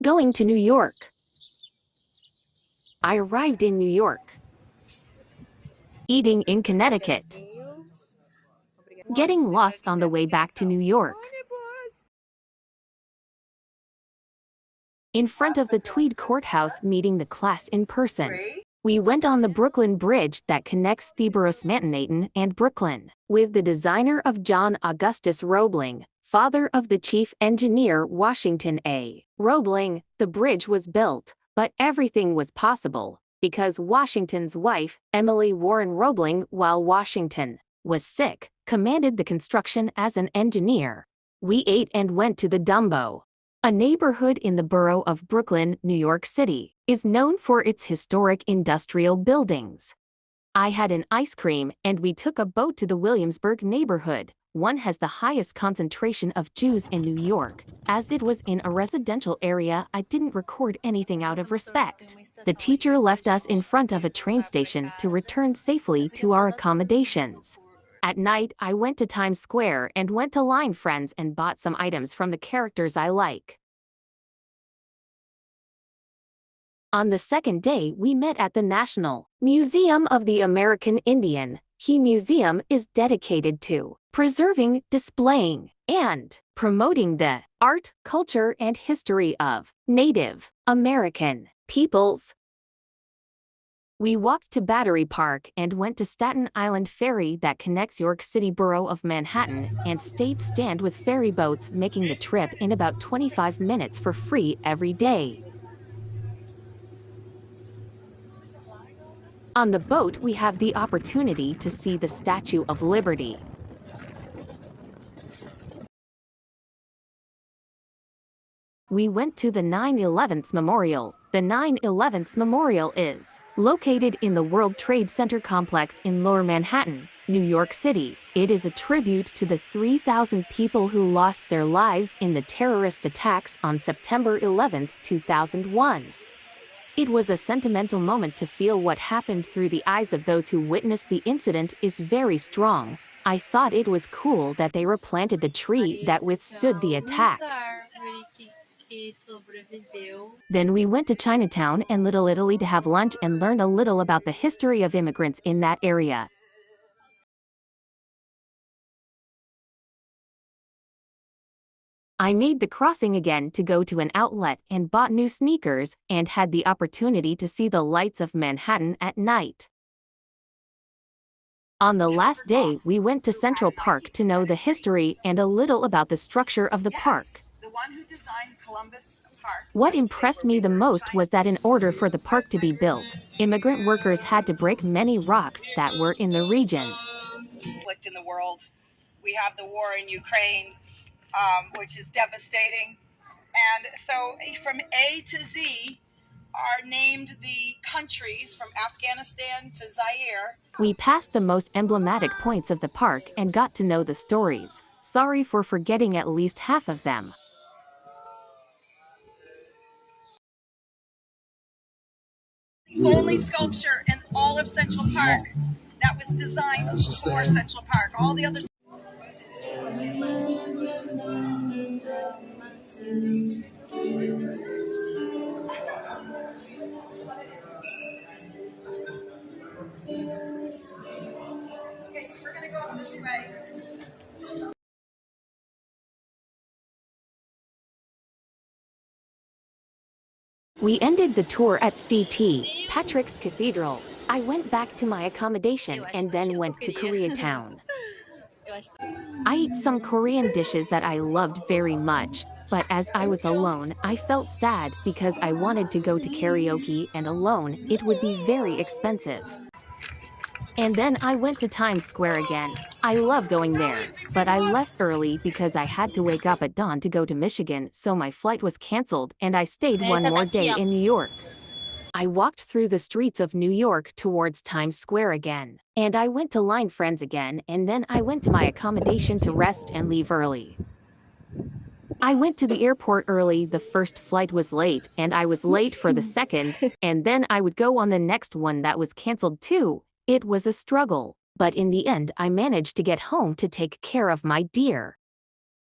Going to New York. I arrived in New York. Eating in Connecticut. Getting lost on the way back to New York. In front of the Tweed Courthouse meeting the class in person. We went on the Brooklyn Bridge that connects Theoboros Manhattan and Brooklyn, with the designer of John Augustus Roebling, father of the chief engineer Washington A. Roebling. The bridge was built, but everything was possible, because Washington's wife, Emily Warren Roebling, while Washington was sick, commanded the construction as an engineer. We ate and went to the Dumbo. A neighborhood in the borough of Brooklyn, New York City, is known for its historic industrial buildings. I had an ice cream and we took a boat to the Williamsburg neighborhood. One has the highest concentration of Jews in New York. As it was in a residential area, I didn't record anything out of respect. The teacher left us in front of a train station to return safely to our accommodations. At night, I went to Times Square and went to Line Friends and bought some items from the characters I like. On the second day, we met at the National Museum of the American Indian. The museum is dedicated to preserving, displaying, and promoting the art, culture, and history of Native American peoples. We walked to Battery Park and went to Staten Island Ferry that connects York City borough of Manhattan and State Stand with ferry boats, making the trip in about 25 minutes for free every day. On the boat, we have the opportunity to see the Statue of Liberty. We went to the 9/11 Memorial. The 9/11 Memorial is located in the World Trade Center complex in Lower Manhattan, New York City. It is a tribute to the 3,000 people who lost their lives in the terrorist attacks on September 11, 2001. It was a sentimental moment to feel what happened through the eyes of those who witnessed the incident is very strong. I thought it was cool that they replanted the tree that withstood the attack. Then we went to Chinatown and Little Italy to have lunch and learn a little about the history of immigrants in that area. I made the crossing again to go to an outlet and bought new sneakers and had the opportunity to see the lights of Manhattan at night. On the last day, we went to Central Park to know the history and a little about the structure of the park. What impressed me the most was that in order for the park to be built, immigrant workers had to break many rocks that were in the region. In the world, we have the war in Ukraine, which is devastating, and so from A to Z are named the countries from Afghanistan to Zaire. We passed the most emblematic points of the park and got to know the stories. Sorry for forgetting at least half of them. The only sculpture in all of Central Park that was designed for Central Park. All the other Okay, so we're going to go up this way. We ended the tour at St. Patrick's Cathedral. I went back to my accommodation and then went to Koreatown. I ate some Korean dishes that I loved very much, but as I was alone, I felt sad because I wanted to go to karaoke, and alone, it would be very expensive. And then I went to Times Square again. I love going there, but I left early because I had to wake up at dawn to go to Michigan, so my flight was canceled and I stayed one more day in New York. I walked through the streets of New York towards Times Square again, and I went to Line Friends again, and then I went to my accommodation to rest and leave early. I went to the airport early. The first flight was late, and I was late for the second, and then I would go on the next one that was canceled too. It was a struggle, but in the end I managed to get home to take care of my dear